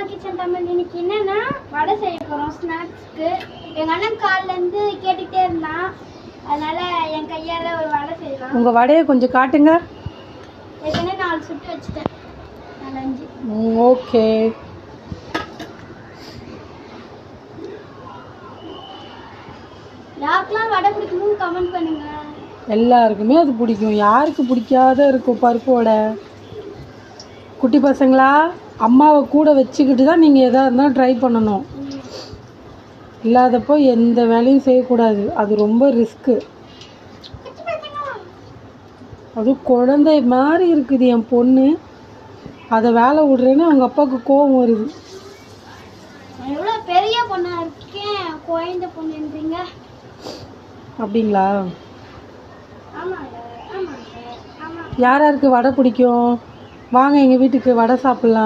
Kitchen Tamil. இன்னைக்கு என்னன்னா வடை செய்ய போறோம் ஸ்நாக்ஸ்க்கு. எங்க அண்ணன் காலைல இருந்து கேட்டுட்டே இருந்தான், அதனால என் கையால ஒரு வடை செய்யலாம். உங்க வடையை கொஞ்சம் காட்டுங்க. ஏற்கனவே 4 சுட்டு வச்சுட்டேன், 4 5. ஓகே. யாருக்கெல்லாம் வடை பிடிக்கும்னு கமெண்ட் பண்ணுங்க. எல்லாருக்குமே அது பிடிக்கும். யாருக்கு பிடிக்காத இருக்கும் பருப்பு வடை? குட்டி பசங்களா, அம்மாவை கூட வச்சுக்கிட்டு தான் நீங்கள் எதாக இருந்தாலும் ட்ரை பண்ணணும். இல்லாதப்போ எந்த வேலையும் செய்யக்கூடாது, அது ரொம்ப ரிஸ்க்கு. அதுவும் குழந்தை மாதிரி இருக்குது என் பொண்ணு, அதை வேலை விடுறேன்னு அவங்க அப்பாவுக்கு கோபம் வருது. எவ்வளோ பெரிய பொண்ணா இருக்கேன், குழந்தை பொண்ணுன்றீங்க. அப்படிங்களா? ஆமாங்க ஆமாங்க ஆமாம். யார் யாருக்கு வடை பிடிக்கும்? வாங்க எங்கள் வீட்டுக்கு வடை சாப்பிட்லாம்.